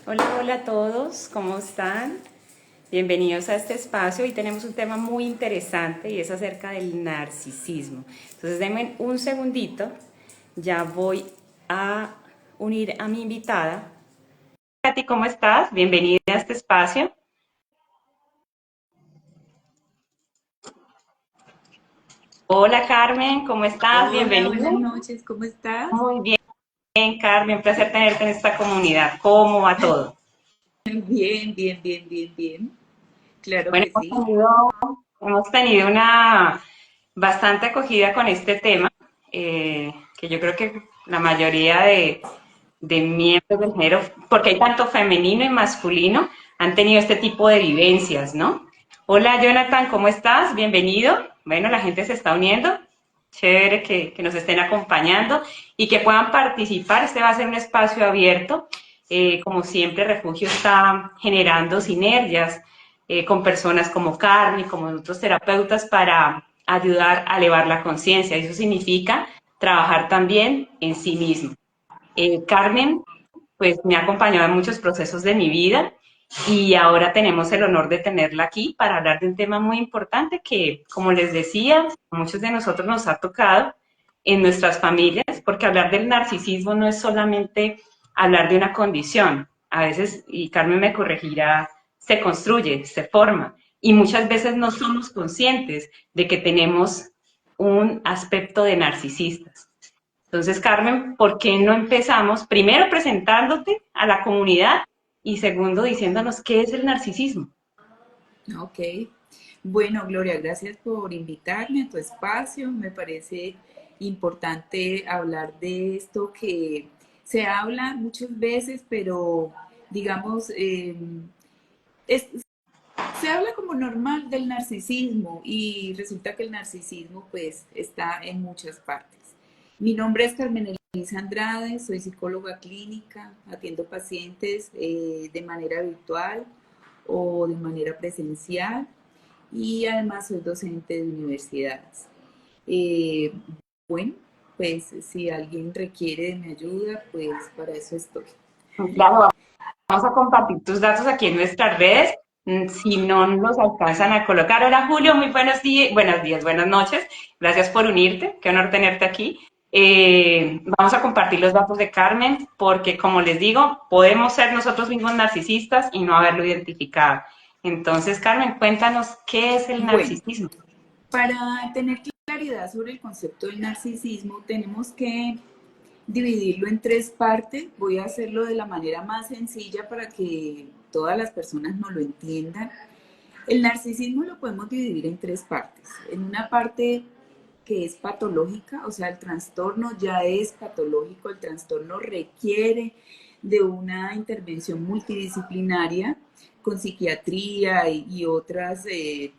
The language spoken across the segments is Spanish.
Hola, hola a todos, ¿cómo están? Bienvenidos a este espacio. Hoy tenemos un tema muy interesante y es acerca del narcisismo. Entonces, denme un segundito, ya voy a unir a mi invitada. Katy, ¿cómo estás? Bienvenida a este espacio. Hola, Carmen, ¿cómo estás? Hola, Bienvenida. buenas noches, ¿cómo estás? Muy bien, Carmen, un placer tenerte en esta comunidad. ¿Cómo va todo? Bien, bien, bien, bien, bien. Claro Bueno, que sí. hemos tenido una bastante acogida con este tema, que yo creo que la mayoría de miembros del género, porque hay tanto femenino y masculino, han tenido este tipo de vivencias, ¿no? Hola, Jonathan, ¿cómo estás? Bienvenido. Bueno, la gente se está uniendo. Chévere que nos estén acompañando y que puedan participar. Este va a ser un espacio abierto. Como siempre, Refugio está generando sinergias con personas como Carmen, como otros terapeutas para ayudar a elevar la conciencia. Eso significa trabajar también en sí mismo. Carmen, pues me ha acompañado en muchos procesos de mi vida y ahora tenemos el honor de tenerla aquí para hablar de un tema muy importante que, como les decía, a muchos de nosotros nos ha tocado en nuestras familias, porque hablar del narcisismo no es solamente hablar de una condición. A veces, y Carmen me corregirá, se construye, se forma y muchas veces no somos conscientes de que tenemos un aspecto de narcisistas. Entonces, Carmen, ¿por qué no empezamos primero presentándote a la comunidad y segundo diciéndonos qué es el narcisismo? Ok. Bueno, Gloria, gracias por invitarme a tu espacio. Me parece importante hablar de esto que se habla muchas veces, pero digamos, es- se habla como normal del narcisismo y resulta que el narcisismo pues está en muchas partes. Mi nombre es Carmen Elisa Andrade, soy psicóloga clínica, atiendo pacientes de manera virtual o de manera presencial y además soy docente de universidades. Eh, bueno, pues si alguien requiere de mi ayuda, pues para eso estoy. Claro, vamos a compartir tus datos aquí en nuestras redes. Si no nos alcanzan a colocar. Hola Julio, muy buenos días, buenas noches. Gracias por unirte, qué honor tenerte aquí. Vamos a compartir los datos de Carmen porque, como les digo, podemos ser nosotros mismos narcisistas y no haberlo identificado. Entonces, Carmen, cuéntanos qué es el Bueno, narcisismo. para tener claridad sobre el concepto del narcisismo, tenemos que dividirlo en tres partes. Voy a hacerlo de la manera más sencilla para que todas las personas nos lo entiendan. El narcisismo lo podemos dividir en tres partes. En una parte que es patológica, o sea, el trastorno ya es patológico, el trastorno requiere de una intervención multidisciplinaria con psiquiatría y otras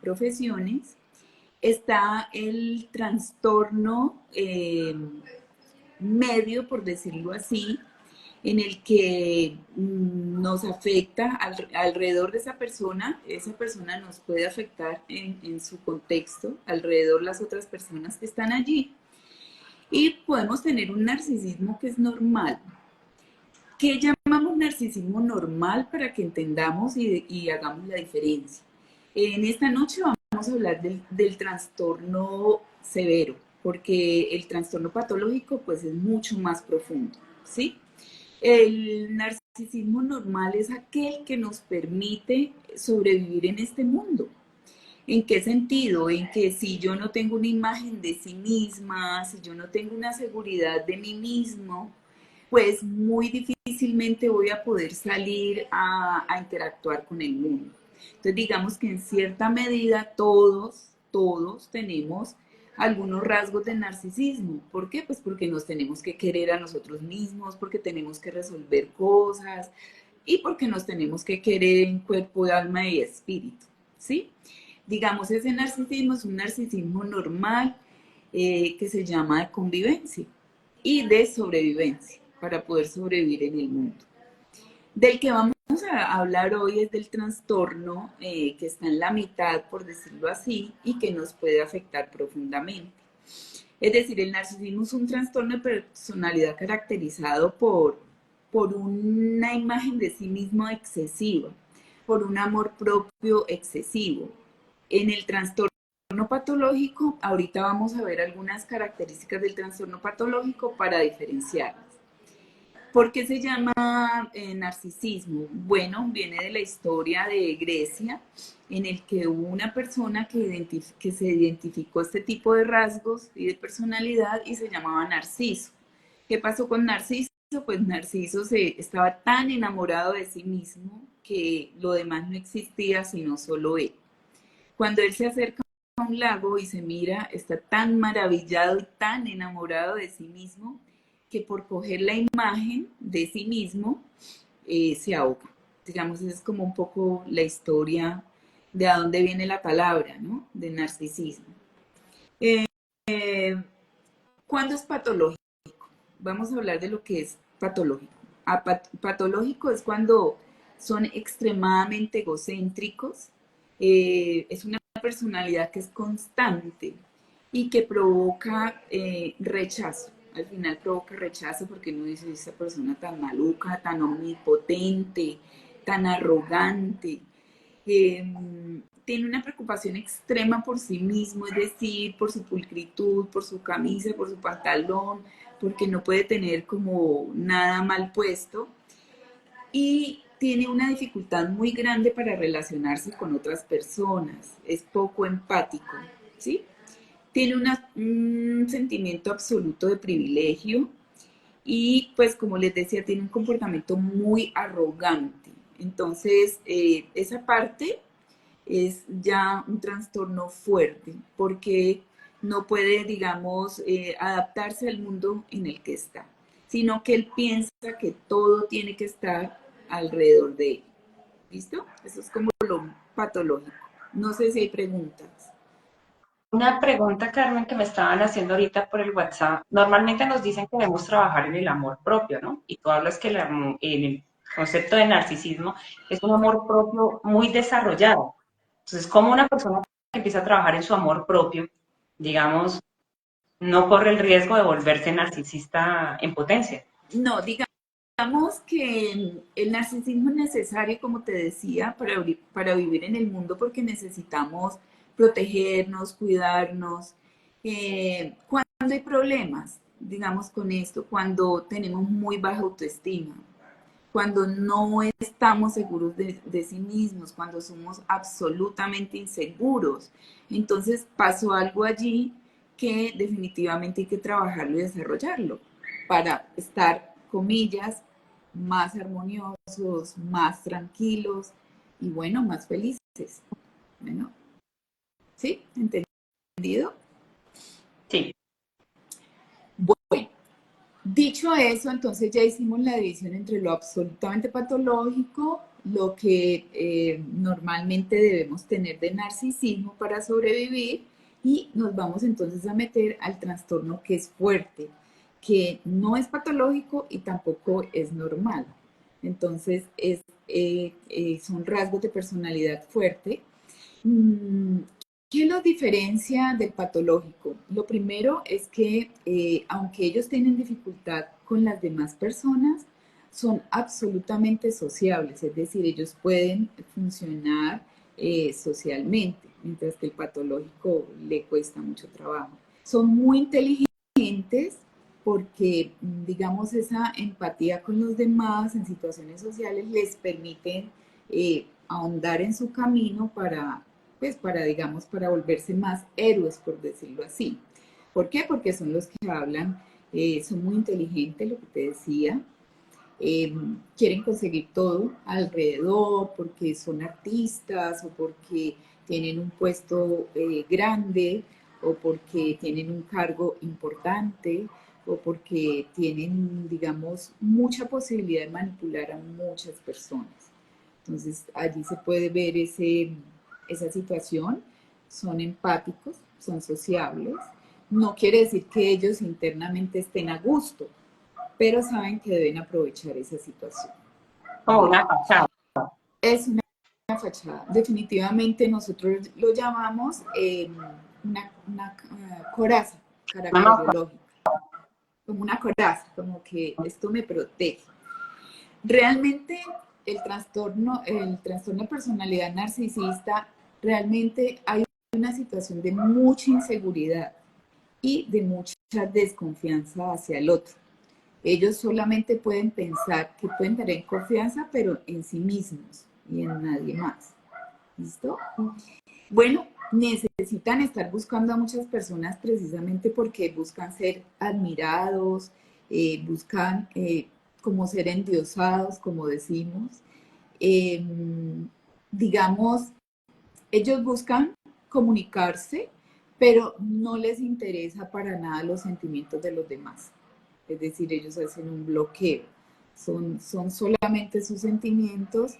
profesiones. Está el trastorno medio, por decirlo así, en el que nos afecta alrededor de esa persona nos puede afectar en su contexto, alrededor las otras personas que están allí, y podemos tener un narcisismo que es normal. ¿Qué llamamos narcisismo normal para que entendamos y hagamos la diferencia? En esta noche vamos a hablar del trastorno severo, porque el trastorno patológico pues es mucho más profundo, ¿sí? El narcisismo normal es aquel que nos permite sobrevivir en este mundo. ¿En qué sentido? En que si yo no tengo una imagen de sí misma, si yo no tengo una seguridad de mí mismo, pues muy difícilmente voy a poder salir a interactuar con el mundo. Entonces digamos que en cierta medida todos tenemos algunos rasgos de narcisismo. ¿Por qué? Pues porque nos tenemos que querer a nosotros mismos, porque tenemos que resolver cosas y porque nos tenemos que querer en cuerpo, alma y espíritu, ¿sí? Digamos, ese narcisismo es un narcisismo normal que se llama de convivencia y de sobrevivencia para poder sobrevivir en el mundo. Del que vamos a hablar hoy es del trastorno que está en la mitad, por decirlo así, y que nos puede afectar profundamente. Es decir, el narcisismo es un trastorno de personalidad caracterizado por una imagen de sí mismo excesiva, por un amor propio excesivo. En el trastorno patológico, ahorita vamos a ver algunas características del trastorno patológico para diferenciarlas. ¿Por qué se llama narcisismo? Bueno, viene de la historia de Grecia, en el que hubo una persona que se identificó este tipo de rasgos y de personalidad y se llamaba Narciso. ¿Qué pasó con Narciso? Pues Narciso estaba tan enamorado de sí mismo que lo demás no existía sino solo él. Cuando él se acerca a un lago y se mira, está tan maravillado y tan enamorado de sí mismo que por coger la imagen de sí mismo se ahoga. Digamos, esa es como un poco la historia de a dónde viene la palabra, ¿no? De narcisismo. Eh, ¿Cuándo es patológico? Vamos a hablar de lo que es patológico. Patológico es cuando son extremadamente egocéntricos, es una personalidad que es constante y que provoca rechazo. Al final provoca rechazo porque uno dice, esa persona tan maluca, tan omnipotente, tan arrogante, tiene una preocupación extrema por sí mismo, es decir, por su pulcritud, por su camisa, por su pantalón, porque no puede tener como nada mal puesto y tiene una dificultad muy grande para relacionarse con otras personas, es poco empático, ¿sí? Tiene un sentimiento absoluto de privilegio y pues como les decía, tiene un comportamiento muy arrogante. Entonces, esa parte es ya un trastorno fuerte porque no puede, digamos, adaptarse al mundo en el que está, sino que él piensa que todo tiene que estar alrededor de él. ¿Listo? Eso es como lo patológico. No sé si hay preguntas. Una pregunta, Carmen, que me estaban haciendo ahorita por el WhatsApp. Normalmente nos dicen que debemos trabajar en el amor propio, ¿no? Y tú hablas que el concepto de narcisismo es un amor propio muy desarrollado. Entonces, ¿cómo una persona que empieza a trabajar en su amor propio, digamos, no corre el riesgo de volverse narcisista en potencia? No, digamos que el narcisismo es necesario, como te decía, para vivir en el mundo porque necesitamos protegernos, cuidarnos. Cuando hay problemas, digamos con esto, cuando tenemos muy baja autoestima, cuando no estamos seguros de sí mismos, cuando somos absolutamente inseguros, entonces pasó algo allí que definitivamente hay que trabajarlo y desarrollarlo para estar, comillas, más armoniosos, más tranquilos y bueno, más felices. Bueno, ¿sí? ¿Entendido? Sí. Bueno, dicho eso, entonces ya hicimos la división entre lo absolutamente patológico, lo que normalmente debemos tener de narcisismo para sobrevivir y nos vamos entonces a meter al trastorno que es fuerte, que no es patológico y tampoco es normal. Entonces son rasgos de personalidad fuerte. ¿Qué los diferencia del patológico? Lo primero es que aunque ellos tienen dificultad con las demás personas, son absolutamente sociables, es decir, ellos pueden funcionar socialmente, mientras que el patológico le cuesta mucho trabajo. Son muy inteligentes porque, digamos, esa empatía con los demás en situaciones sociales les permite ahondar en su camino pues digamos, para volverse más héroes, por decirlo así. ¿Por qué? Porque son los que hablan, son muy inteligentes, lo que te decía, quieren conseguir todo alrededor porque son artistas o porque tienen un puesto grande o porque tienen un cargo importante o porque tienen, digamos, mucha posibilidad de manipular a muchas personas. Entonces, allí se puede ver esa situación. Son empáticos, son sociables. No quiere decir que ellos internamente estén a gusto, pero saben que deben aprovechar esa situación. Como ¿Vale? una fachada. Es una fachada. Definitivamente nosotros lo llamamos una coraza. Mamá, caracterológica, como una coraza, como que esto me protege. Realmente el trastorno de personalidad narcisista, realmente hay una situación de mucha inseguridad y de mucha desconfianza hacia el otro. Ellos solamente pueden pensar que pueden tener confianza, pero en sí mismos y en nadie más. ¿Listo? Bueno, necesitan estar buscando a muchas personas precisamente porque buscan ser admirados, buscan como ser endiosados, como decimos. Eh, digamos, ellos buscan comunicarse, pero no les interesa para nada los sentimientos de los demás. Es decir, ellos hacen un bloqueo. Son solamente sus sentimientos,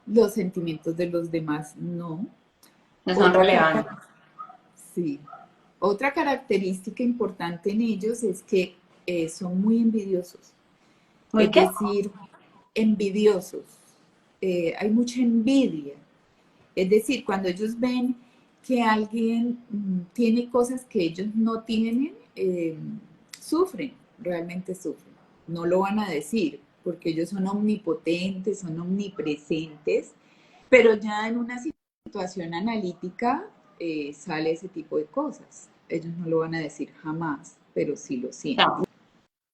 los sentimientos de los demás no. no son Otra, relevantes. sí. Otra característica importante en ellos es que son muy envidiosos. ¿Muy Es qué? decir, envidiosos. Hay mucha envidia. Es decir, cuando ellos ven que alguien tiene cosas que ellos no tienen, sufren, realmente sufren. No lo van a decir, porque ellos son omnipotentes, son omnipresentes, pero ya en una situación analítica sale ese tipo de cosas. Ellos no lo van a decir jamás, pero sí lo sienten. No,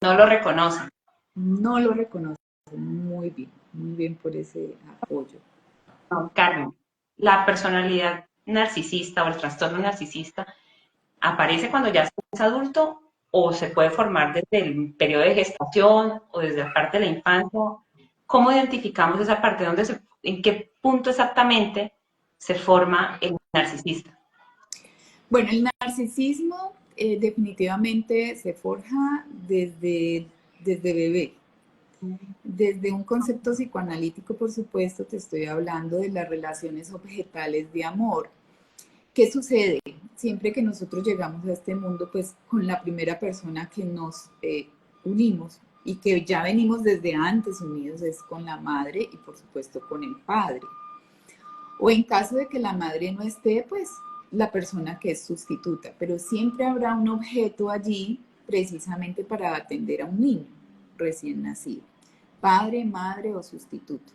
no lo reconocen. No lo reconocen muy bien por ese apoyo. No, Carmen, la personalidad narcisista o el trastorno narcisista aparece cuando ya se es adulto o se puede formar desde el periodo de gestación o desde la parte de la infancia. ¿Cómo identificamos esa parte? ¿En qué punto exactamente se forma el narcisista? Bueno, el narcisismo definitivamente se forja desde bebé. Desde un concepto psicoanalítico, por supuesto, te estoy hablando de las relaciones objetales de amor. ¿Qué sucede? Siempre que nosotros llegamos a este mundo, pues con la primera persona que nos unimos y que ya venimos desde antes unidos es con la madre y por supuesto con el padre. O en caso de que la madre no esté, pues la persona que es sustituta, pero siempre habrá un objeto allí precisamente para atender a un niño recién nacido, padre, madre o sustituto.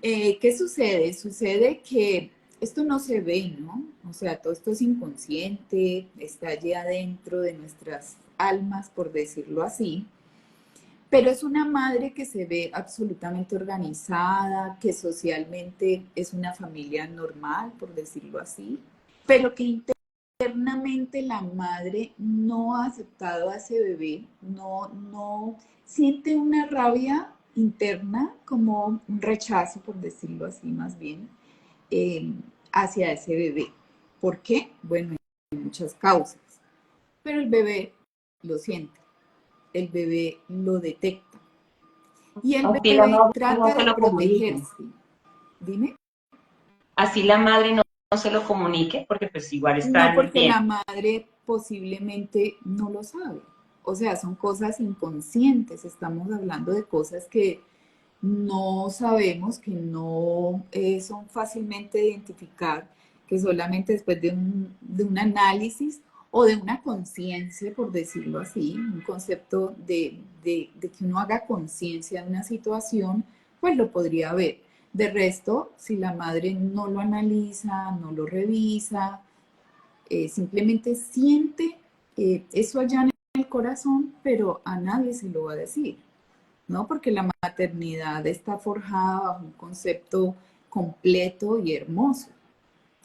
¿Qué sucede? Sucede que esto no se ve, ¿no? O sea, todo esto es inconsciente, está allí adentro de nuestras almas, por decirlo así, pero es una madre que se ve absolutamente organizada, que socialmente es una familia normal, por decirlo así, pero que internamente la madre no ha aceptado a ese bebé, no siente una rabia interna, como un rechazo, por decirlo así más bien, eh, hacia ese bebé. ¿Por qué? Bueno, hay muchas causas, pero el bebé lo siente, el bebé lo detecta y el Así la bebé madre no trata se de lo comunique. protegerse. Dime. Así la madre no se lo comunique, porque pues igual está No, en porque bien. la madre posiblemente no lo sabe. O sea, son cosas inconscientes. Estamos hablando de cosas que no sabemos, que no son fácilmente de identificar, que solamente después de un análisis o de una conciencia, por decirlo así, un concepto de que uno haga conciencia de una situación, pues lo podría ver. De resto, si la madre no lo analiza, no lo revisa, simplemente siente eso allá en el corazón, pero a nadie se lo va a decir, ¿no? Porque la maternidad está forjada bajo un concepto completo y hermoso.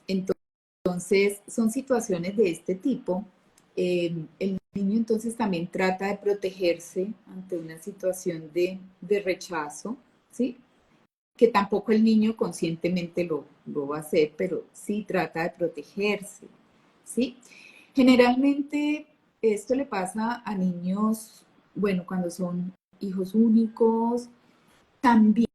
Entonces, son situaciones de este tipo. El niño entonces también trata de protegerse ante una situación de rechazo, ¿sí? Que tampoco el niño conscientemente lo va a hacer, pero sí trata de protegerse, ¿sí? Generalmente esto le pasa a niños, bueno, cuando son hijos únicos, también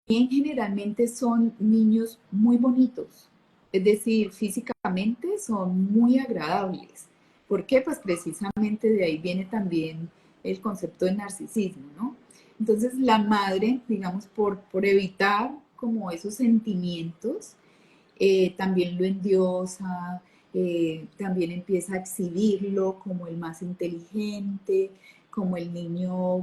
generalmente son niños muy bonitos, es decir, físicamente son muy agradables. ¿Por qué? Pues precisamente de ahí viene también el concepto de narcisismo, ¿no? Entonces la madre, digamos, por evitar como esos sentimientos, también lo endiosa, también empieza a exhibirlo como el más inteligente, como el niño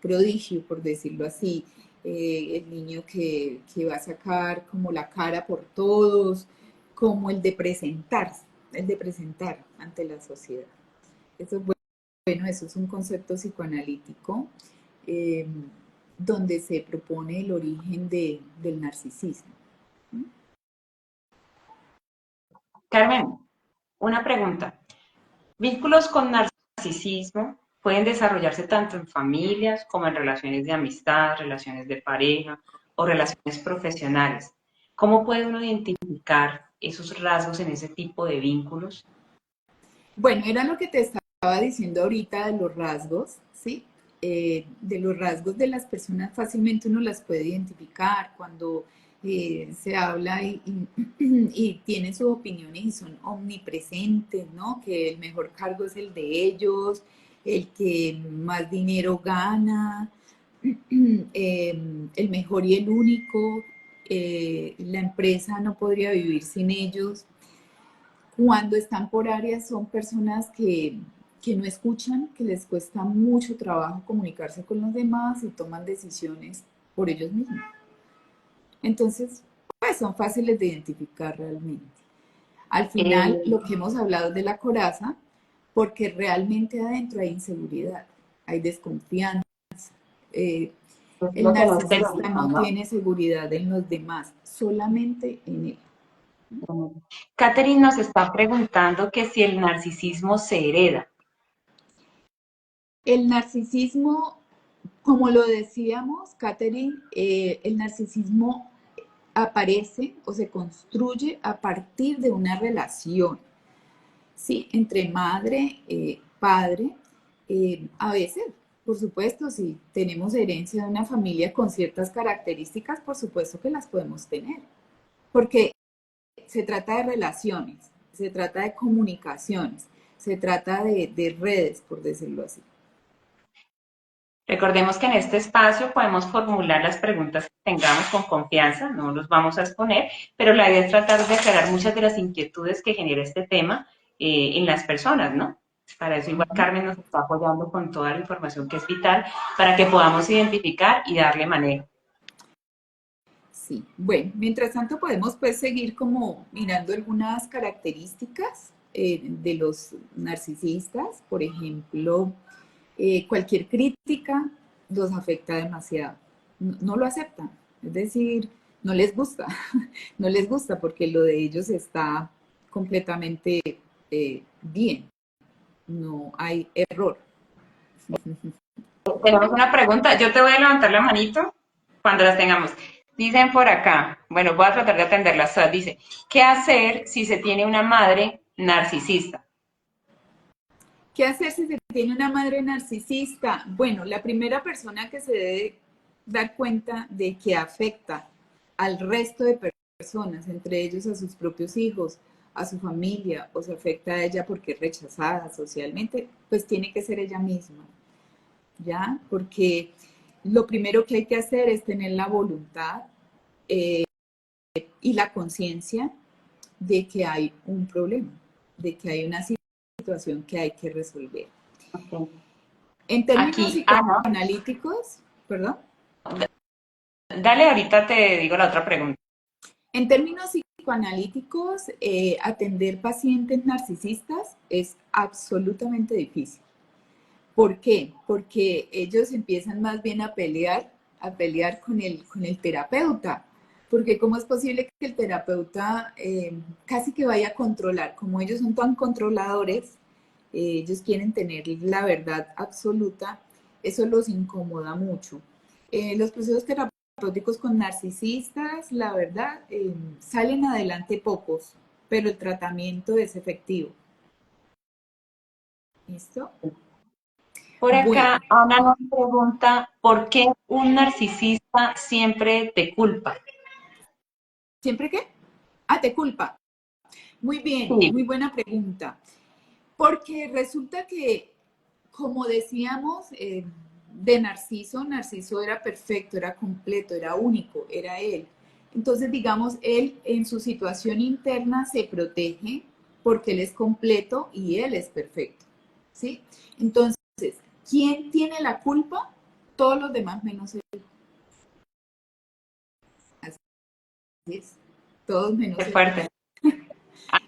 prodigio, por decirlo así, el niño que va a sacar como la cara por todos, como el de presentarse, el de presentar ante la sociedad. Eso es bueno, eso es un concepto psicoanalítico eh, donde se propone el origen del narcisismo. Carmen, una pregunta. ¿Vínculos con narcisismo pueden desarrollarse tanto en familias como en relaciones de amistad, relaciones de pareja o relaciones profesionales? ¿Cómo puede uno identificar esos rasgos en ese tipo de vínculos? Bueno, era lo que te estaba diciendo ahorita de los rasgos, ¿sí? De los rasgos de las personas fácilmente uno las puede identificar cuando se habla y tienen sus opiniones y son omnipresentes, ¿no? Que el mejor cargo es el de ellos, el que más dinero gana, el mejor y el único, la empresa no podría vivir sin ellos. Cuando están por áreas son personas que no escuchan, que les cuesta mucho trabajo comunicarse con los demás y toman decisiones por ellos mismos. Entonces, pues son fáciles de identificar realmente. Al final, Eh, lo que hemos hablado de la coraza, porque realmente adentro hay inseguridad, hay desconfianza. Eh, es el lo que no narcisista exterioriza, no ¿no? tiene seguridad en los demás, solamente en él. Catherine nos está preguntando que si el narcisismo se hereda. El narcisismo, como lo decíamos, Catherine, el narcisismo aparece o se construye a partir de una relación, ¿sí? Entre madre, padre, a veces, por supuesto, si tenemos herencia de una familia con ciertas características, por supuesto que las podemos tener, porque se trata de relaciones, se trata de comunicaciones, se trata de redes, por decirlo así. Recordemos que en este espacio podemos formular las preguntas que tengamos con confianza, no los vamos a exponer, pero la idea es tratar de aclarar muchas de las inquietudes que genera este tema en las personas, ¿no? Para eso igual Ujú. Carmen nos está apoyando con toda la información que es vital para que podamos identificar y darle manejo. Sí, bueno, mientras tanto podemos pues seguir como mirando algunas características de los narcisistas, por ejemplo, cualquier crítica los afecta demasiado, no lo aceptan, es decir, no les gusta, no les gusta porque lo de ellos está completamente bien, no hay error. Tenemos una pregunta, yo te voy a levantar la manito cuando las tengamos. Dicen por acá, bueno, voy a tratar de atenderlas todas. Dice, ¿qué hacer si se tiene una madre narcisista? ¿Qué hacer si se tiene una madre narcisista? Bueno, la primera persona que se debe dar cuenta de que afecta al resto de personas, entre ellos a sus propios hijos, a su familia, o se afecta a ella porque es rechazada socialmente, pues tiene que ser ella misma, ¿ya? Porque lo primero que hay que hacer es tener la voluntad y la conciencia de que hay un problema, de que hay una situación que hay que resolver. Okay. En términos Aquí, Ana, psicoanalíticos, perdón, dale, ahorita te digo la otra pregunta. en términos psicoanalíticos, atender pacientes narcisistas es absolutamente difícil. ¿Por qué? Porque ellos empiezan más bien a pelear con el terapeuta. Porque cómo es posible que el terapeuta casi que vaya a controlar, como ellos son tan controladores, ellos quieren tener la verdad absoluta, eso los incomoda mucho. Los procesos terapéuticos con narcisistas, la verdad, salen adelante pocos, pero el tratamiento es efectivo. ¿Listo? Por Bueno, acá, Ana nos pregunta, ¿por qué un narcisista siempre te culpa? ¿siempre qué? Ah, te culpa. Muy bien, Sí, muy buena pregunta. Porque resulta que, como decíamos, de Narciso, Narciso era perfecto, era completo, era único, era él. Entonces, digamos, él en su situación interna se protege porque él es completo y él es perfecto, ¿sí? Entonces, ¿quién tiene la culpa? Todos los demás menos él. Así es, todos Qué menos él. fuerte.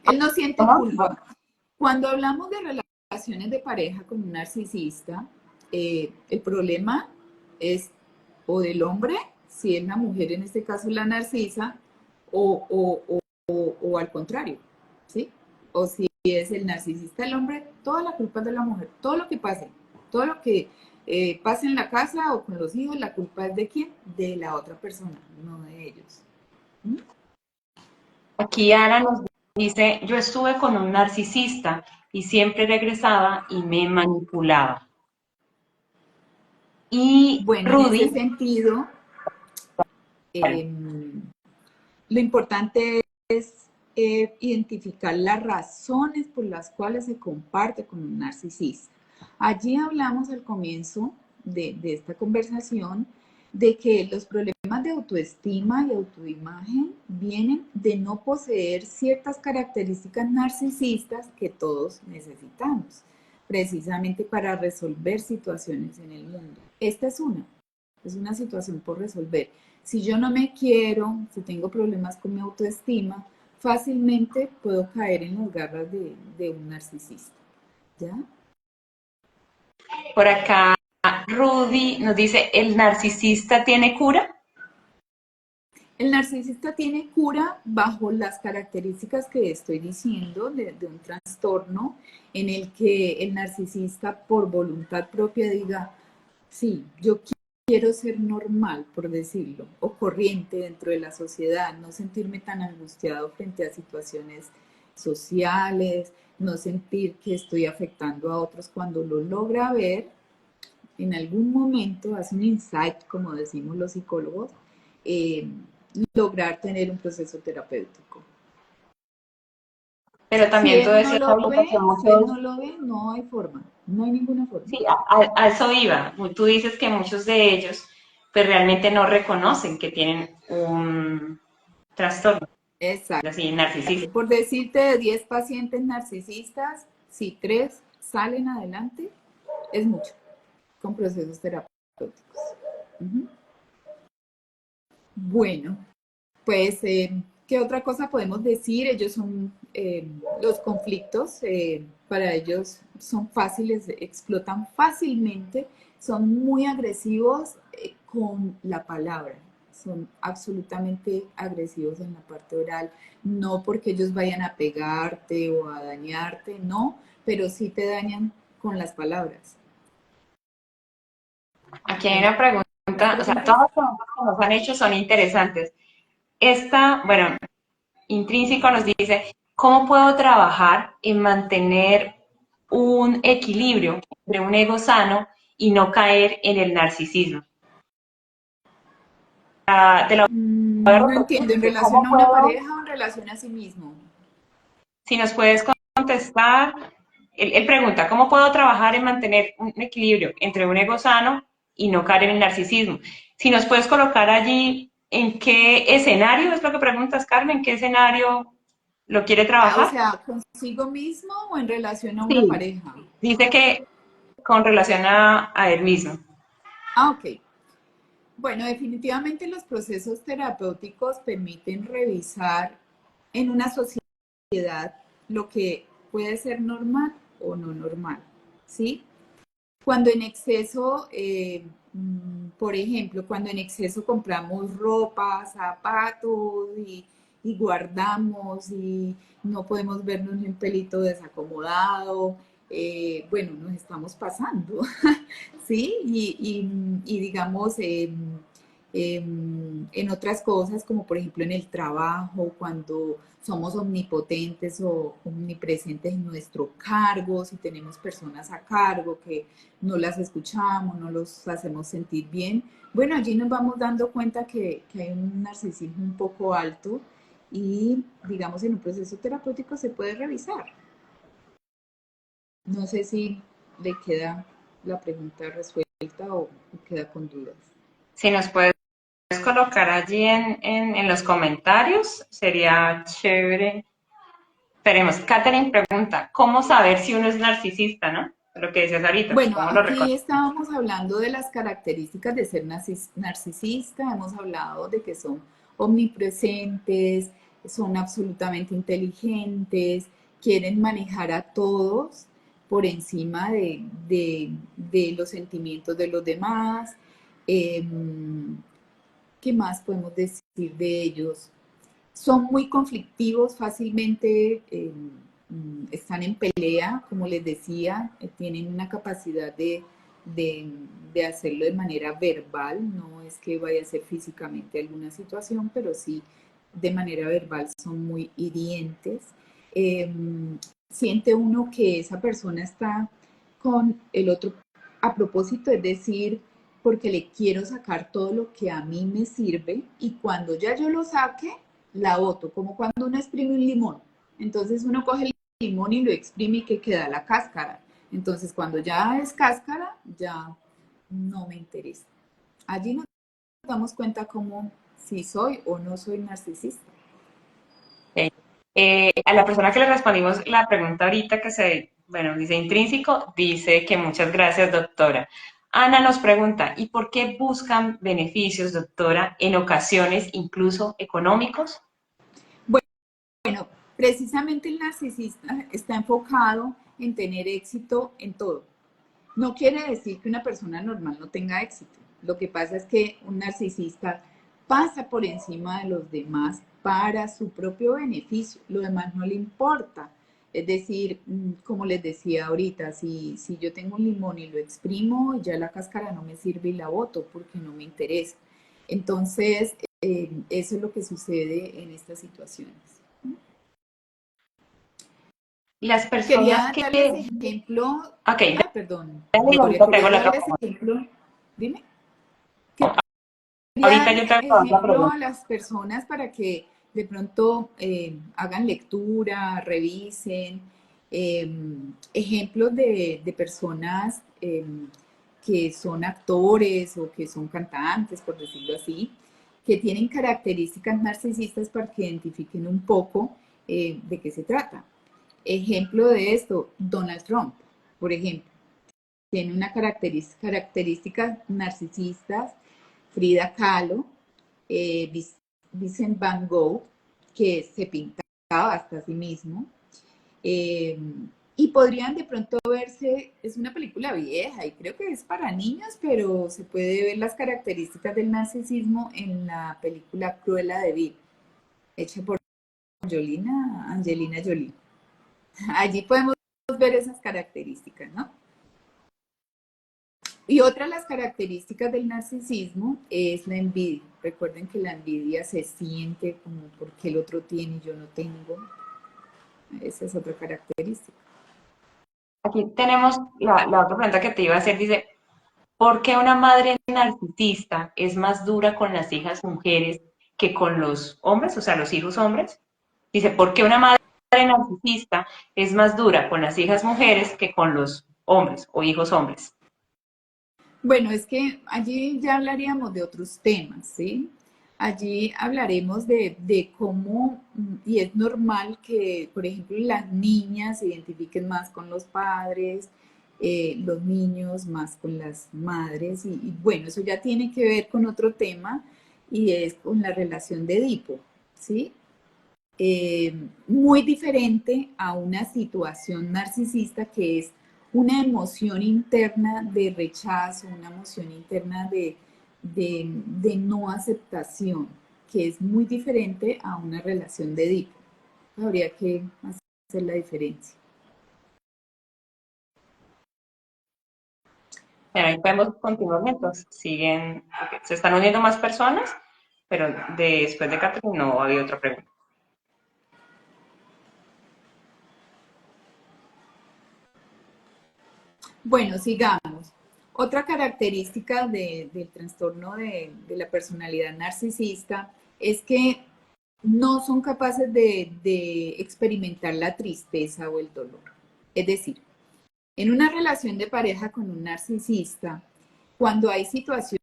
Él no siente ¿Cómo? culpa. Cuando hablamos de relaciones de pareja con un narcisista, el problema es o del hombre, si es la mujer en este caso la narcisa, o al contrario, ¿sí? O si es el narcisista el hombre, toda la culpa es de la mujer, todo lo que pase, todo lo que pase en la casa o con los hijos, la culpa es de quién, de la otra persona, no de ellos. ¿Mm? Aquí Ana nos dice, yo estuve con un narcisista y siempre regresaba y me manipulaba. Y Bueno, en ese Rudy, sentido, eh, lo importante es identificar las razones por las cuales se comparte con un narcisista. Allí hablamos al comienzo de esta conversación de que los problemas de autoestima y autoimagen vienen de no poseer ciertas características narcisistas que todos necesitamos, precisamente para resolver situaciones en el mundo. Esta es una situación por resolver. Si yo no me quiero, si tengo problemas con mi autoestima, fácilmente puedo caer en las garras de un narcisista. ¿Ya? por acá Rudy nos dice, ¿el narcisista tiene cura? El narcisista tiene cura bajo las características que estoy diciendo de un trastorno en el que el narcisista por voluntad propia diga, sí, yo quiero ser normal, por decirlo, o corriente dentro de la sociedad, no sentirme tan angustiado frente a situaciones sociales, no sentir que estoy afectando a otros cuando lo logra ver, en algún momento hace un insight, como decimos los psicólogos, eh, lograr tener un proceso terapéutico. Pero Si también todo él es no cierto lo ve, que si él muchos, no lo ve, no hay forma, no hay ninguna forma. sí, a eso iba. Tú dices que muchos de ellos pues realmente no reconocen que tienen un trastorno, Exacto. así, narcisista. Por decirte, de 10 pacientes narcisistas, si 3 salen adelante, es mucho, con procesos terapéuticos. Uh-huh. Bueno, pues, ¿qué otra cosa podemos decir? Ellos son, los conflictos, para ellos son fáciles, explotan fácilmente, son muy agresivos con la palabra, son absolutamente agresivos en la parte oral, no porque ellos vayan a pegarte o a dañarte, no, pero sí te dañan con las palabras. Aquí hay ¿Hay una más pregunta, o sea, preguntas? todas las preguntas que nos han hecho son interesantes. Esta, bueno, Intrínseco nos dice, ¿cómo puedo trabajar en mantener un equilibrio entre un ego sano y no caer en el narcisismo? Te lo voy a No repetir, entiendo, ¿en relación ¿cómo a una puedo, pareja o en relación a sí mismo? si nos puedes contestar, él pregunta, ¿cómo puedo trabajar en mantener un equilibrio entre un ego sano y no caer en el narcisismo? Si nos puedes colocar allí, ¿en qué escenario es lo que preguntas, Carmen? ¿En qué escenario lo quiere O trabajar? sea, ¿consigo mismo o en relación a una Sí, pareja? dice que con relación a él mismo. Ah, ok. Bueno, definitivamente los procesos terapéuticos permiten revisar en una sociedad lo que puede ser normal o no normal, ¿sí? Cuando en exceso, por ejemplo, cuando en exceso compramos ropa, zapatos y guardamos y no podemos vernos ni un pelito desacomodado, bueno, nos estamos pasando, ¿sí? Y digamos, en otras cosas, como por ejemplo en el trabajo, cuando somos omnipotentes o omnipresentes en nuestro cargo, si tenemos personas a cargo que no las escuchamos, no los hacemos sentir bien. Bueno, allí nos vamos dando cuenta que hay un narcisismo un poco alto y, digamos, en un proceso terapéutico se puede revisar. No sé si le queda la pregunta resuelta o queda con dudas. Si nos puedes colocar allí en los comentarios, sería chévere. esperemos. Catherine pregunta, ¿cómo saber si uno es narcisista, no? Lo que decías ahorita, Bueno, ¿cómo lo aquí reconoces? estábamos hablando de las características de ser narcisista, hemos hablado de que son omnipresentes, son absolutamente inteligentes, quieren manejar a todos por encima de los sentimientos de los demás. ¿Qué más podemos decir de ellos? Son muy conflictivos, fácilmente están en pelea, como les decía, tienen una capacidad de, de hacerlo de manera verbal, no es que vaya a ser físicamente alguna situación, pero sí de manera verbal son muy hirientes. Eh, Siente uno que esa persona está con el otro a propósito, es decir, porque le quiero sacar todo lo que a mí me sirve y cuando ya yo lo saque, la boto, como cuando uno exprime un limón. Entonces uno coge el limón y lo exprime y que queda la cáscara. Entonces cuando ya es cáscara, ya no me interesa. Allí nos damos cuenta como si soy o no soy narcisista. Ok. A la persona que le respondimos la pregunta ahorita que bueno, dice intrínseco, dice que muchas gracias, doctora. Ana nos pregunta, ¿y por qué buscan beneficios, doctora, en ocasiones incluso económicos? Bueno, precisamente el narcisista está enfocado en tener éxito en todo. No quiere decir que una persona normal no tenga éxito. Lo que pasa es que un narcisista pasa por encima de los demás para su propio beneficio. Lo demás no le importa. Es decir, como les decía ahorita, si yo tengo un limón y lo exprimo, ya la cáscara no me sirve y la boto porque no me interesa. Entonces, eso es lo que sucede en estas situaciones. Las personas Quería que... darles ejemplo, Ok, perdón, dale, Gloria, ahorita te hago quería la otra darles pregunta. ejemplo, dime. Quería Ahorita darle yo te hago la otra ejemplo pregunta. a las personas para que de pronto hagan lectura, revisen, ejemplos de personas que son actores o que son cantantes, por decirlo así, que tienen características narcisistas para que identifiquen un poco de qué se trata. Ejemplo de esto, Donald Trump, por ejemplo, tiene una características narcisistas, Frida Kahlo, eh, Vincent Van Gogh, que se pintaba hasta sí mismo. Eh, y podrían de pronto verse, es una película vieja y creo que es para niños, pero se puede ver las características del narcisismo en la película Cruella de Vil, hecha por Angelina Jolie. Allí podemos ver esas características, ¿no? Y otra de las características del narcisismo es la envidia. Recuerden que la envidia se siente como porque el otro tiene y yo no tengo. Esa es otra característica. Aquí tenemos la otra pregunta que te iba a hacer, dice, ¿por qué una madre narcisista es más dura con las hijas mujeres que con los hombres, o sea, los hijos hombres? Dice, ¿por qué una madre narcisista es más dura con las hijas mujeres que con los hombres o hijos hombres? Bueno, es que allí ya hablaríamos de otros temas, ¿sí? Allí hablaremos de cómo, y es normal que, por ejemplo, las niñas se identifiquen más con los padres, los niños más con las madres, y bueno, eso ya tiene que ver con otro tema, y es con la relación de Edipo, ¿sí? Muy diferente a una situación narcisista que es una emoción interna de rechazo, una emoción interna de no aceptación, que es muy diferente a una relación de Edipo. Habría que hacer la diferencia. Bueno, ahí podemos continuar mientras siguen, ok, se están uniendo más personas, pero después de Catherine no había otra pregunta. Bueno, sigamos. Otra característica del trastorno de la personalidad narcisista es que no son capaces de experimentar la tristeza o el dolor. Es decir, en una relación de pareja con un narcisista, cuando hay situaciones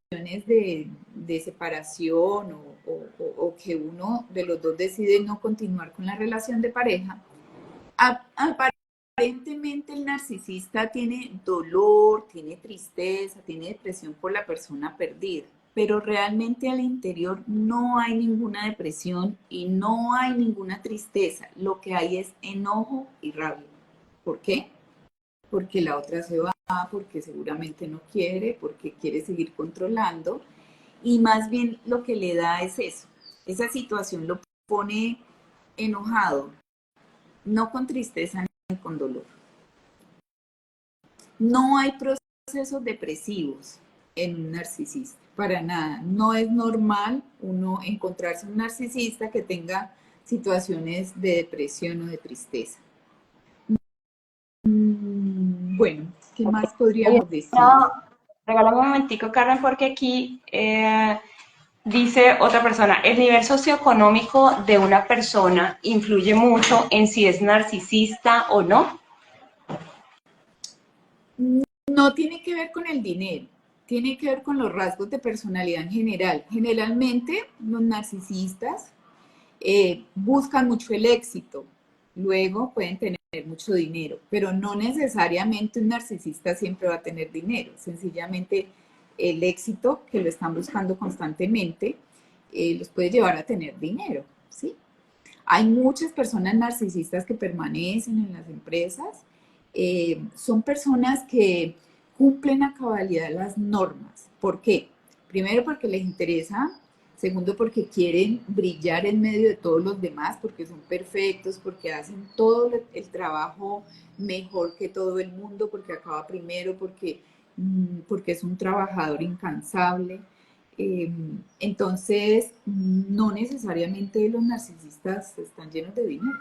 de separación o que uno de los dos decide no continuar con la relación de pareja, Aparentemente el narcisista tiene dolor, tiene tristeza, tiene depresión por la persona perdida, pero realmente al interior no hay ninguna depresión y no hay ninguna tristeza. Lo que hay es enojo y rabia. ¿Por qué? Porque la otra se va, porque seguramente no quiere, porque quiere seguir controlando y más bien lo que le da es eso. Esa situación lo pone enojado, no con tristeza ni con dolor. No hay procesos depresivos en un narcisista, para nada. No es normal uno encontrarse un narcisista que tenga situaciones de depresión o de tristeza. Bueno, ¿qué más Oye, podríamos decir? no, regálame un momentico, Carmen, porque aquí dice otra persona, el nivel socioeconómico de una persona influye mucho en si es narcisista o no. No tiene que ver con el dinero, tiene que ver con los rasgos de personalidad en general. Generalmente los narcisistas buscan mucho el éxito, luego pueden tener mucho dinero, pero no necesariamente un narcisista siempre va a tener dinero, sencillamente el éxito que lo están buscando constantemente los puede llevar a tener dinero, ¿sí? Hay muchas personas narcisistas que permanecen en las empresas, son personas que cumplen a cabalidad las normas. ¿Por qué? Primero porque les interesa, segundo porque quieren brillar en medio de todos los demás, porque son perfectos, porque hacen todo el trabajo mejor que todo el mundo, porque acaba primero, porque es un trabajador incansable. Entonces, no necesariamente los narcisistas están llenos de dinero.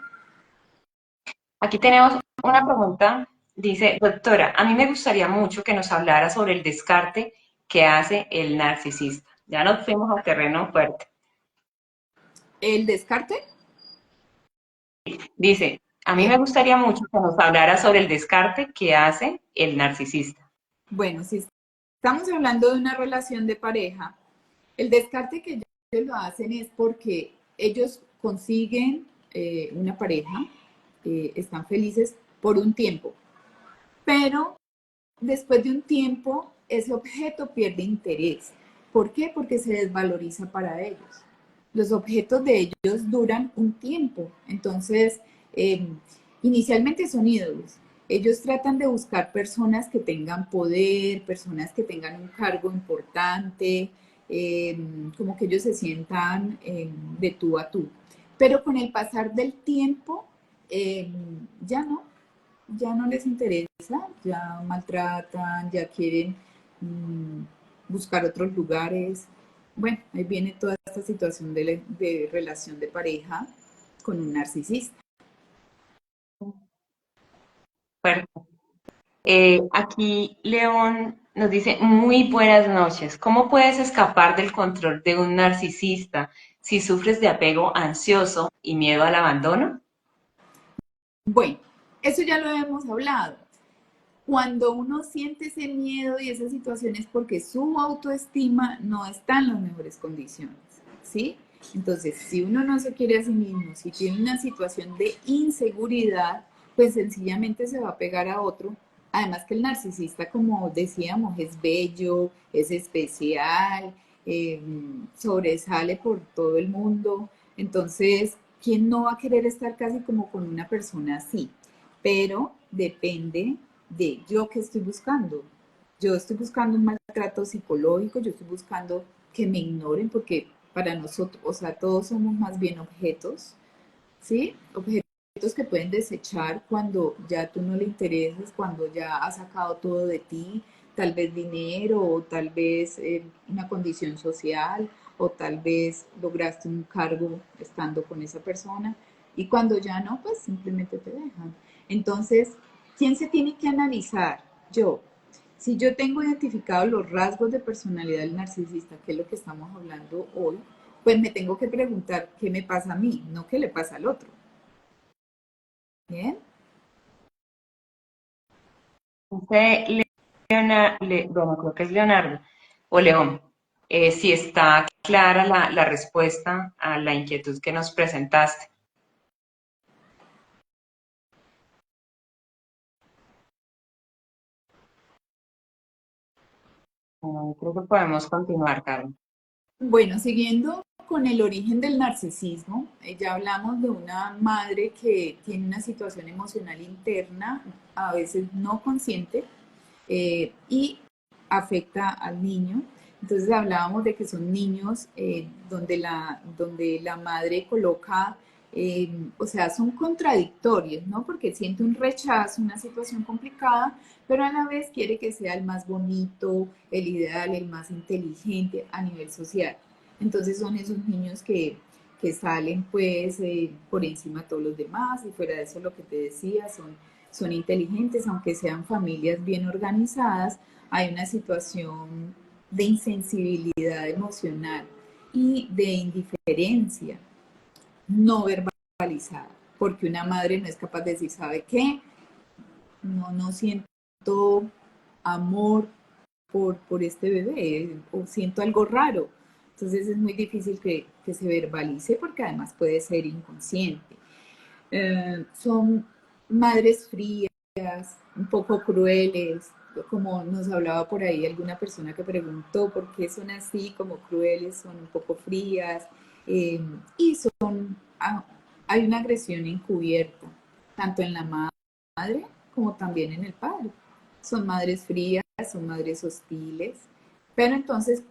Aquí tenemos una pregunta, dice, doctora, a mí me gustaría mucho que nos hablara sobre el descarte que hace el narcisista. Ya nos fuimos a terreno fuerte. El descarte, Dice, a mí me eh, gustaría mucho que nos hablara sobre el descarte que hace el narcisista. bueno, si estamos hablando de una relación de pareja, el descarte que ellos lo hacen es porque ellos consiguen una pareja, están felices por un tiempo, pero después de un tiempo ese objeto pierde interés. ¿Por qué? Porque se desvaloriza para ellos. Los objetos de ellos duran un tiempo, entonces inicialmente son ídolos. Ellos tratan de buscar personas que tengan poder, personas que tengan un cargo importante, como que ellos se sientan de tú a tú. Pero con el pasar del tiempo, eh, ya no, ya no les interesa, ya maltratan, ya quieren buscar otros lugares. Bueno, ahí viene toda esta situación de relación de pareja con un narcisista. Fuerte. Aquí León nos dice, muy buenas noches. ¿Cómo puedes escapar del control de un narcisista si sufres de apego ansioso y miedo al abandono? Bueno, eso ya lo hemos hablado. Cuando uno siente ese miedo y esas situaciones porque su autoestima no está en las mejores condiciones, ¿sí? Entonces, si uno no se quiere a sí mismo, si tiene una situación de inseguridad, pues sencillamente se va a pegar a otro. Además que el narcisista, como decíamos, es bello, es especial, eh, sobresale por todo el mundo. Entonces, ¿quién no va a querer estar casi como con una persona así? Pero depende de yo que estoy buscando. Yo estoy buscando un maltrato psicológico, yo estoy buscando que me ignoren porque para nosotros, o sea, todos somos más bien objetos, ¿sí? Objetos que pueden desechar cuando ya tú no le interesas, cuando ya has sacado todo de ti, tal vez dinero o tal vez una condición social o tal vez lograste un cargo estando con esa persona y cuando ya no, pues simplemente te dejan. Entonces, ¿quién se tiene que analizar? Yo. Si yo tengo identificado los rasgos de personalidad del narcisista, que es lo que estamos hablando hoy, pues me tengo que preguntar qué me pasa a mí, no qué le pasa al otro. ¿Bien? Dice bueno, creo que es Leonardo o León. Si está clara la respuesta a la inquietud que nos presentaste. Creo que podemos continuar, Karen. Bueno, siguiendo con el origen del narcisismo, ya hablamos de una madre que tiene una situación emocional interna, a veces no consciente, y afecta al niño. Entonces hablábamos de que son niños donde la madre coloca, o sea, son contradictorios, ¿no? Porque siente un rechazo, una situación complicada, pero a la vez quiere que sea el más bonito, el ideal, el más inteligente a nivel social. Entonces son esos niños que salen pues por encima de todos los demás y fuera de eso lo que te decía, son inteligentes, aunque sean familias bien organizadas, hay una situación de insensibilidad emocional y de indiferencia no verbalizada, porque una madre no es capaz de decir, ¿sabe qué? No siento amor por este bebé, o siento algo raro. Entonces es muy difícil que se verbalice porque además puede ser inconsciente. Son madres frías, un poco crueles, como nos hablaba por ahí alguna persona que preguntó por qué son así, como crueles, son un poco frías, y hay una agresión encubierta, tanto en la madre como también en el padre. Son madres frías, son madres hostiles, pero entonces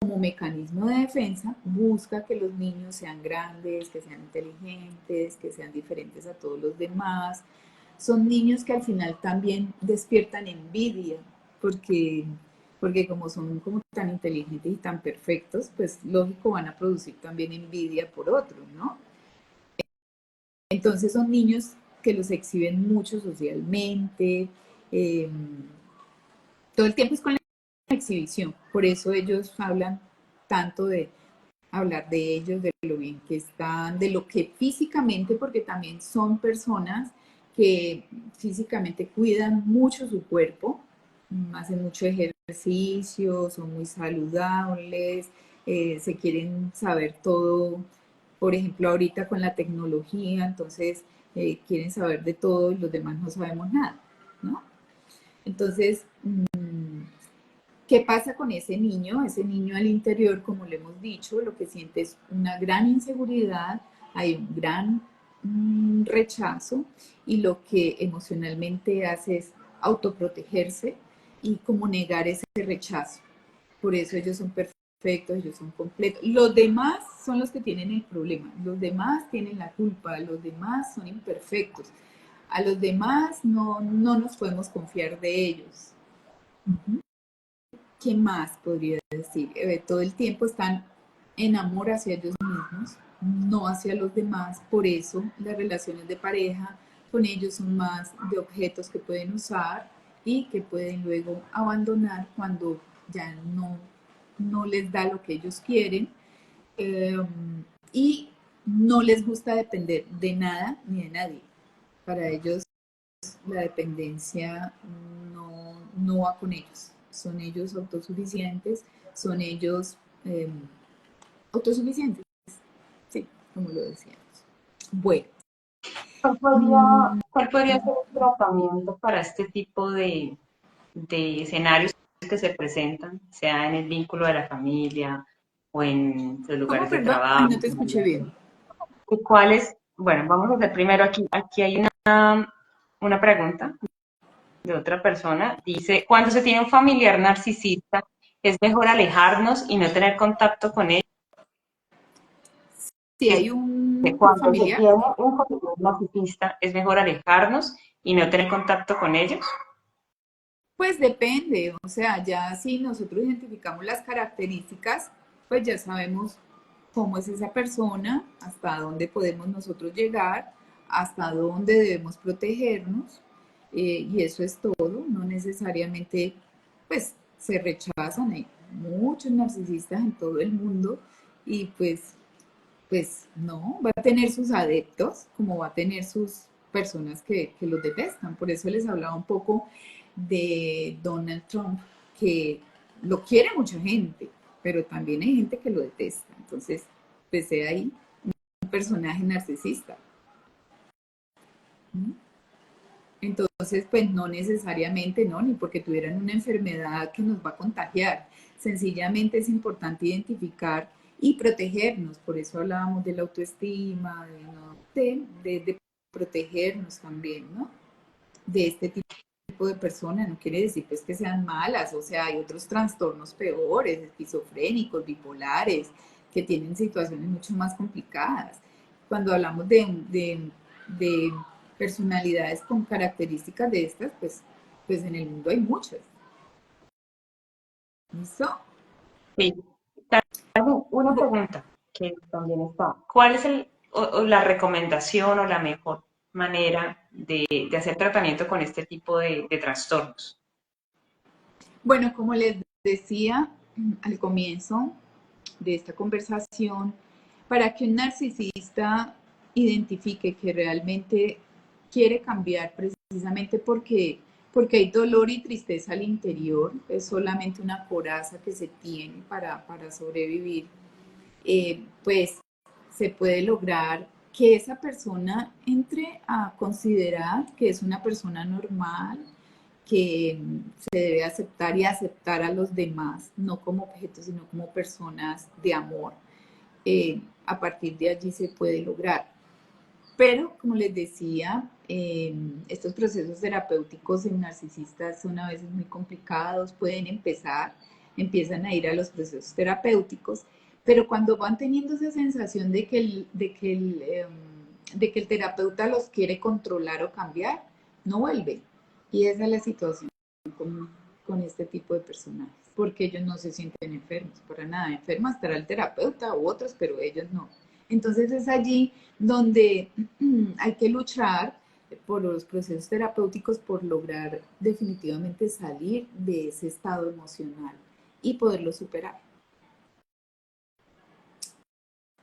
como mecanismo de defensa busca que los niños sean grandes, que sean inteligentes, que sean diferentes a todos los demás. Son niños que al final también despiertan envidia, porque, porque como son como tan inteligentes y tan perfectos, pues lógico van a producir también envidia por otros, ¿no? Entonces son niños que los exhiben mucho socialmente, eh, todo el tiempo es con la exhibición, por eso ellos hablan tanto de hablar de ellos, de lo bien que están, de lo que físicamente, porque también son personas que físicamente cuidan mucho su cuerpo, hacen mucho ejercicio, son muy saludables, se quieren saber todo, por ejemplo, ahorita con la tecnología, entonces quieren saber de todo y los demás no sabemos nada, ¿no? Entonces, ¿qué pasa con ese niño? Ese niño al interior, como le hemos dicho, lo que siente es una gran inseguridad, hay un gran rechazo y lo que emocionalmente hace es autoprotegerse y como negar ese rechazo. Por eso ellos son perfectos, ellos son completos. Los demás son los que tienen el problema, los demás tienen la culpa, los demás son imperfectos. A los demás no nos podemos confiar de ellos. ¿Qué más podría decir? Todo el tiempo están en amor hacia ellos mismos, no hacia los demás. Por eso las relaciones de pareja con ellos son más de objetos que pueden usar y que pueden luego abandonar cuando ya no les da lo que ellos quieren. Eh, y no les gusta depender de nada ni de nadie. Para ellos la dependencia no va con ellos. Son ellos autosuficientes, son ellos autosuficientes, sí, como lo decíamos. Bueno, Cuál podría ser el tratamiento para este tipo de escenarios que se presentan, sea en el vínculo de la familia o en los ¿cómo, lugares de perdón? Ay, trabajo? no te escuché bien. ¿Y cuáles? Bueno, vamos a hacer primero aquí. Aquí hay una pregunta de otra persona. Dice, cuando se tiene un familiar narcisista, ¿es mejor alejarnos y no tener contacto con él? Si hay Que un cuando se familiar, tiene un familiar narcisista, ¿es mejor alejarnos y no tener contacto con ellos? pues depende, o sea, ya si nosotros identificamos las características, pues ya sabemos cómo es esa persona, hasta dónde podemos nosotros llegar, hasta dónde debemos protegernos, y eso es todo, no necesariamente, pues se rechazan, hay muchos narcisistas en todo el mundo y pues no, va a tener sus adeptos, como va a tener sus personas que los detestan. Por eso les hablaba un poco de Donald Trump, que lo quiere mucha gente, pero también hay gente que lo detesta. Entonces, pues ahí un personaje narcisista. ¿Mm? Entonces, pues no necesariamente, ¿no? Ni porque tuvieran una enfermedad que nos va a contagiar. Sencillamente es importante identificar y protegernos. Por eso hablábamos de la autoestima, de, ¿no? de protegernos también, ¿no? De este tipo de personas. No quiere decir pues que sean malas, o sea, hay otros trastornos peores, esquizofrénicos, bipolares, que tienen situaciones mucho más complicadas. Cuando hablamos de personalidades con características de estas, pues en el mundo hay muchas. ¿Listo? Sí. Una pregunta que también está. ¿Cuál es o la recomendación o la mejor manera de hacer tratamiento con este tipo de trastornos? Bueno, como les decía al comienzo de esta conversación, para que un narcisista identifique que realmente quiere cambiar precisamente porque hay dolor y tristeza al interior, es solamente una coraza que se tiene para sobrevivir, pues se puede lograr que esa persona entre a considerar que es una persona normal, que se debe aceptar y aceptar a los demás, no como objetos, sino como personas de amor. A partir de allí se puede lograr. Pero, como les decía, estos procesos terapéuticos en narcisistas son a veces muy complicados, pueden empiezan a ir a los procesos terapéuticos, pero cuando van teniendo esa sensación de que el terapeuta los quiere controlar o cambiar, no vuelven. Y esa es la situación con este tipo de personajes, porque ellos no se sienten enfermos, para nada. Enferma estará el terapeuta u otros, pero ellos no. Entonces es allí donde hay que luchar por los procesos terapéuticos, por lograr definitivamente salir de ese estado emocional y poderlo superar.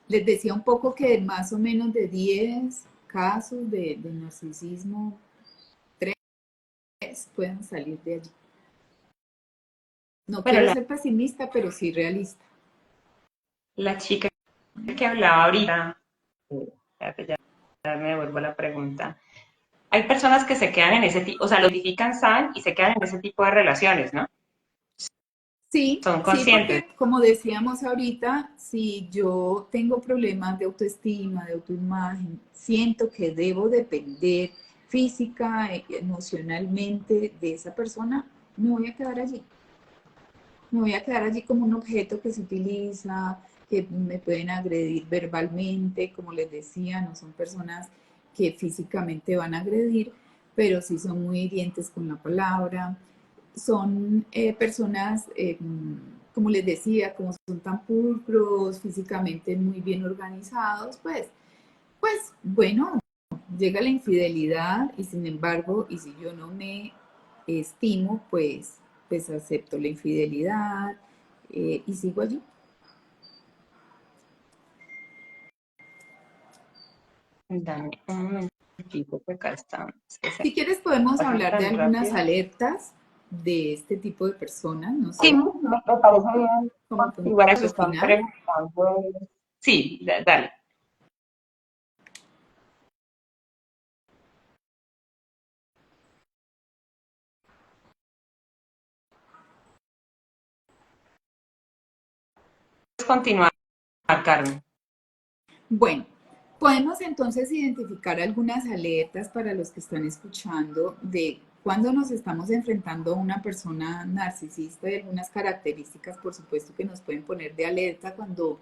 Les decía un poco que más o menos de 10 casos de narcisismo, 3 pueden salir de allí. No Bueno, quiero ser pesimista, pero sí realista. la chica que hablaba ahorita, ya me devuelvo la pregunta. Hay personas que se quedan en ese tipo, o sea, lo identifican, saben y se quedan en ese tipo de relaciones, ¿no? Sí, Son sí, conscientes. porque como decíamos ahorita, si yo tengo problemas de autoestima, de autoimagen, siento que debo depender física, emocionalmente de esa persona, me voy a quedar allí. Me voy a quedar allí como un objeto que se utiliza, que me pueden agredir verbalmente, como les decía, no son personas que físicamente van a agredir, pero sí son muy hirientes con la palabra, son personas, como les decía, como son tan pulcros, físicamente muy bien organizados, pues bueno, llega la infidelidad y sin embargo, y si yo no me estimo, pues acepto la infidelidad y sigo allí. Dame un momentito que acá está. Es que se Si quieres podemos pasa hablar de tan algunas rápido. alertas de este tipo de personas, no Sí, sé, me parece bien. como Igual punto eso de están final. preguntando. Sí, dale. Puedes continuar, Carmen. Bueno, podemos entonces identificar algunas alertas para los que están escuchando de cuando nos estamos enfrentando a una persona narcisista y algunas características, por supuesto, que nos pueden poner de alerta cuando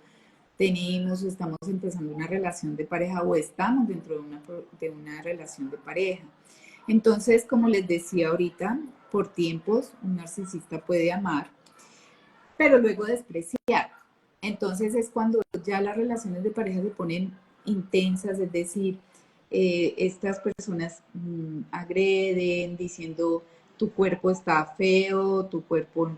tenemos o estamos empezando una relación de pareja o estamos dentro de una relación de pareja. Entonces, como les decía ahorita, por tiempos un narcisista puede amar, pero luego despreciar. Entonces es cuando ya las relaciones de pareja se ponen intensas, es decir, estas personas agreden diciendo tu cuerpo está feo, tu cuerpo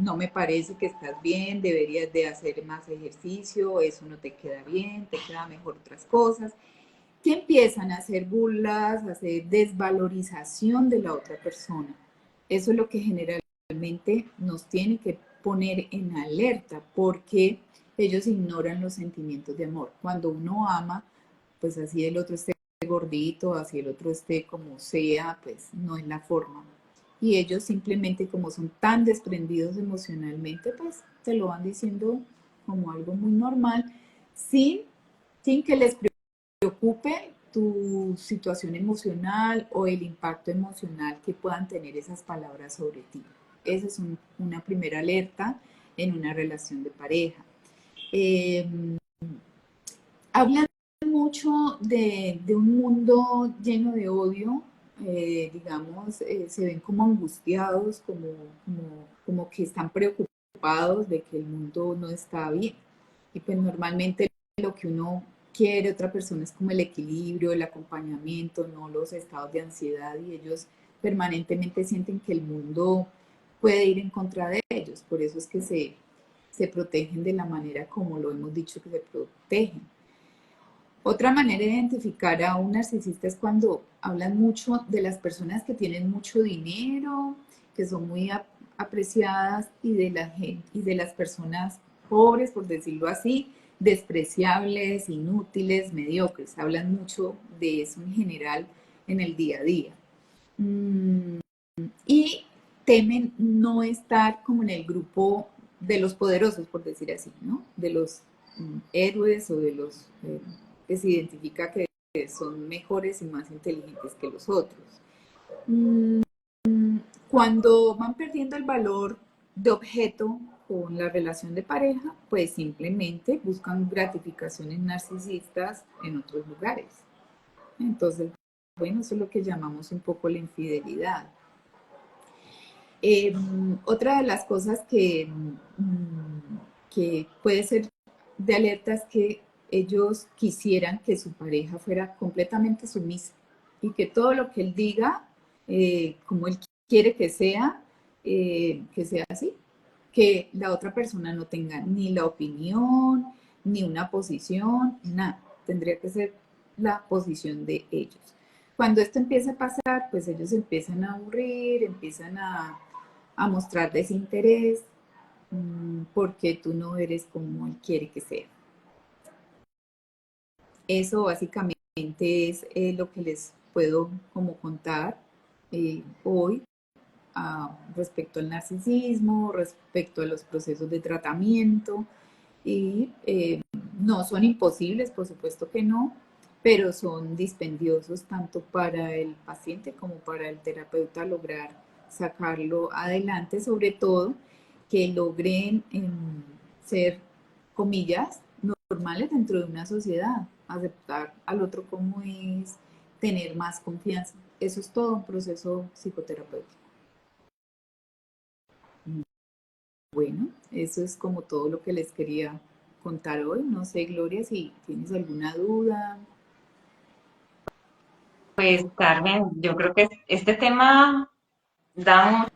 no me parece que estás bien, deberías de hacer más ejercicio, eso no te queda bien, te queda mejor otras cosas, que empiezan a hacer burlas, a hacer desvalorización de la otra persona. Eso es lo que generalmente nos tiene que poner en alerta porque ellos ignoran los sentimientos de amor. Cuando uno ama, pues así el otro esté gordito, así el otro esté como sea, pues no es la forma. Y ellos simplemente como son tan desprendidos emocionalmente, pues te lo van diciendo como algo muy normal, sin, sin que les preocupe tu situación emocional o el impacto emocional que puedan tener esas palabras sobre ti. Esa es una primera alerta en una relación de pareja. Eh, Hablan mucho de un mundo lleno de odio, digamos, se ven como angustiados, como que están preocupados de que el mundo no está bien. Y pues normalmente lo que uno quiere, otra persona es como el equilibrio, el acompañamiento, no los estados de ansiedad y ellos permanentemente sienten que el mundo puede ir en contra de ellos. Por eso es que se protegen de la manera como lo hemos dicho que se protegen. Otra manera de identificar a un narcisista es cuando hablan mucho de las personas que tienen mucho dinero, que son muy apreciadas, y de la gente, y de las personas pobres, por decirlo así, despreciables, inútiles, mediocres. Hablan mucho de eso en general en el día a día. Y temen no estar como en el grupo de los poderosos, por decir así, ¿no? De los héroes o de los que se identifica que son mejores y más inteligentes que los otros. Mm, Cuando van perdiendo el valor de objeto con la relación de pareja, pues simplemente buscan gratificaciones narcisistas en otros lugares. Entonces, bueno, eso es lo que llamamos un poco la infidelidad. Otra de las cosas que puede ser de alerta es que ellos quisieran que su pareja fuera completamente sumisa y que todo lo que él diga, como él quiere que sea así, que la otra persona no tenga ni la opinión, ni una posición, nada, tendría que ser la posición de ellos. Cuando esto empieza a pasar, pues ellos empiezan a aburrir, empiezan a mostrar desinterés, porque tú no eres como él quiere que sea. Eso básicamente es lo que les puedo como contar hoy respecto al narcisismo, respecto a los procesos de tratamiento. Y no son imposibles, por supuesto que no, pero son dispendiosos tanto para el paciente como para el terapeuta lograr sacarlo adelante, sobre todo que logren ser, comillas, normales dentro de una sociedad, aceptar al otro como es, tener más confianza. Eso es todo un proceso psicoterapéutico. Bueno, eso es como todo lo que les quería contar hoy. No sé, Gloria, si tienes alguna duda. Pues Carmen, yo creo que este tema da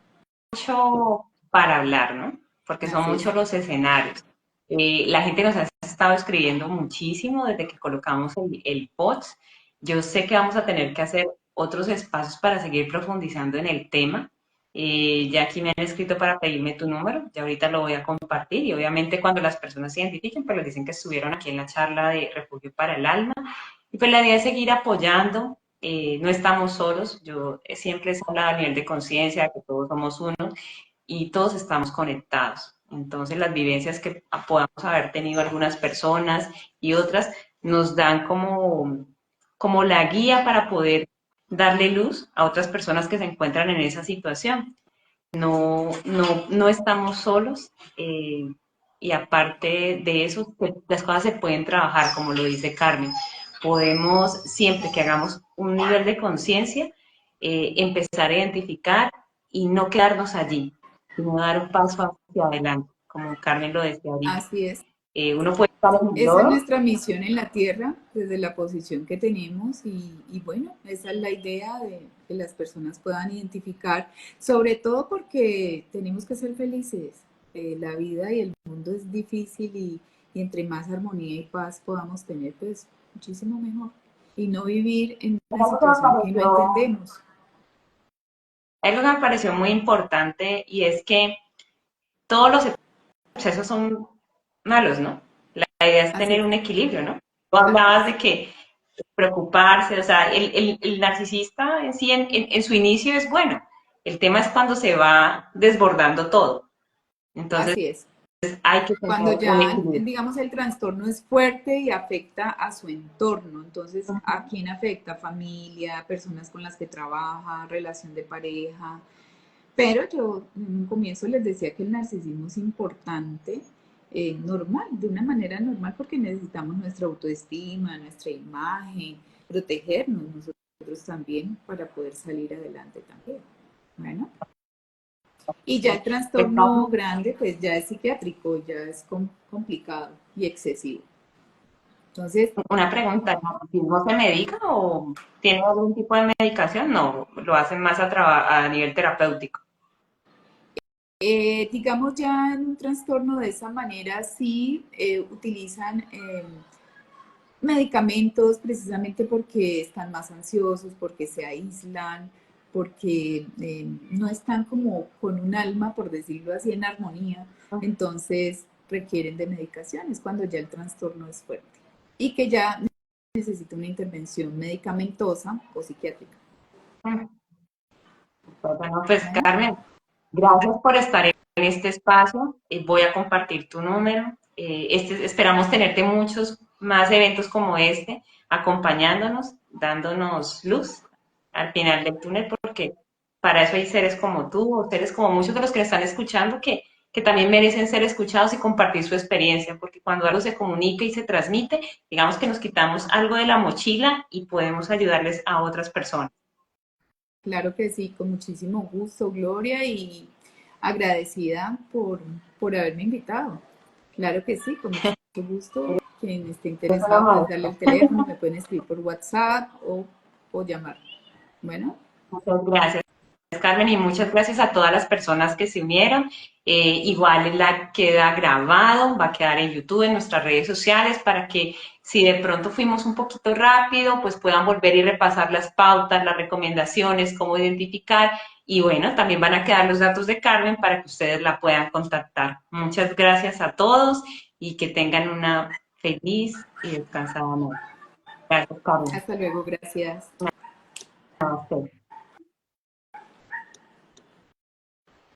mucho para hablar, ¿no? Porque son Así es. muchos los escenarios. La gente nos ha estado escribiendo muchísimo desde que colocamos el POTS. Yo sé que vamos a tener que hacer otros espacios para seguir profundizando en el tema. Ya aquí me han escrito para pedirme tu número, ya ahorita lo voy a compartir y obviamente cuando las personas se identifiquen, pues les dicen que estuvieron aquí en la charla de Refugio para el Alma. Y pues la idea es seguir apoyando, no estamos solos, yo siempre he hablado a nivel de conciencia, que todos somos uno y todos estamos conectados. Entonces las vivencias que podamos haber tenido algunas personas y otras nos dan como la guía para poder darle luz a otras personas que se encuentran en esa situación. No estamos solos y aparte de eso, pues, las cosas se pueden trabajar, como lo dice Carmen. Podemos, siempre que hagamos un nivel de conciencia, empezar a identificar y no quedarnos allí, sino dar un paso hacia adelante, como Carmen lo decía ahorita. Así es. Uno puede estar en el Esa es lodo. nuestra misión en la Tierra, desde la posición que tenemos y bueno, esa es la idea de que las personas puedan identificar, sobre todo porque tenemos que ser felices. La vida y el mundo es difícil y entre más armonía y paz podamos tener, pues muchísimo mejor. Y no vivir en una Algo que me situación que no pareció, entendemos. algo que me pareció muy importante y es que todos los excesos son malos, ¿no? La idea es Así tener es. un equilibrio, ¿no? Tú hablabas de que preocuparse, o sea, el narcisista en sí en su inicio es bueno, el tema es cuando se va desbordando todo, entonces Así es. hay que tener Cuando un ya, equilibrio. digamos, el trastorno es fuerte y afecta a su entorno. Entonces, ¿a quién afecta? Familia, personas con las que trabaja, relación de pareja. Pero yo en un comienzo les decía que el narcisismo es importante, normal, de una manera normal, porque necesitamos nuestra autoestima, nuestra imagen, protegernos nosotros también para poder salir adelante también. Bueno. Y ya el Pues, trastorno grande, pues ya es psiquiátrico, ya es complicado y excesivo. Entonces, una pregunta, ¿el narcisismo se medica o tiene algún tipo de medicación? No, lo hacen más a nivel terapéutico. digamos ya en un trastorno de esa manera, sí utilizan medicamentos precisamente porque están más ansiosos, porque se aíslan, porque no están como con un alma, por decirlo así, en armonía. Entonces requieren de medicaciones cuando ya el trastorno es fuerte y que ya necesita una intervención medicamentosa o psiquiátrica. Bueno, pues Bueno, Carmen, gracias por estar en este espacio. Voy a compartir tu número. Esperamos tenerte muchos más eventos como este, acompañándonos, dándonos luz al final del túnel, porque para eso hay seres como tú o seres como muchos de los que están escuchando que también merecen ser escuchados y compartir su experiencia, porque cuando algo se comunica y se transmite, digamos que nos quitamos algo de la mochila y podemos ayudarles a otras personas. claro que sí, con muchísimo gusto, Gloria, y agradecida por haberme invitado. Claro que sí, con mucho gusto. Quien esté Es una interesado, pues darle maestra. el teléfono, me pueden escribir por WhatsApp o llamar. Bueno, Muchas gracias, Carmen, y muchas gracias a todas las personas que se unieron. Igual el live queda grabado, va a quedar en YouTube, en nuestras redes sociales, para que si de pronto fuimos un poquito rápido, pues puedan volver y repasar las pautas, las recomendaciones, cómo identificar. Y bueno, también van a quedar los datos de Carmen para que ustedes la puedan contactar. Muchas gracias a todos y que tengan una feliz y descansada noche. Gracias, Carmen. hasta luego, gracias. Namaste.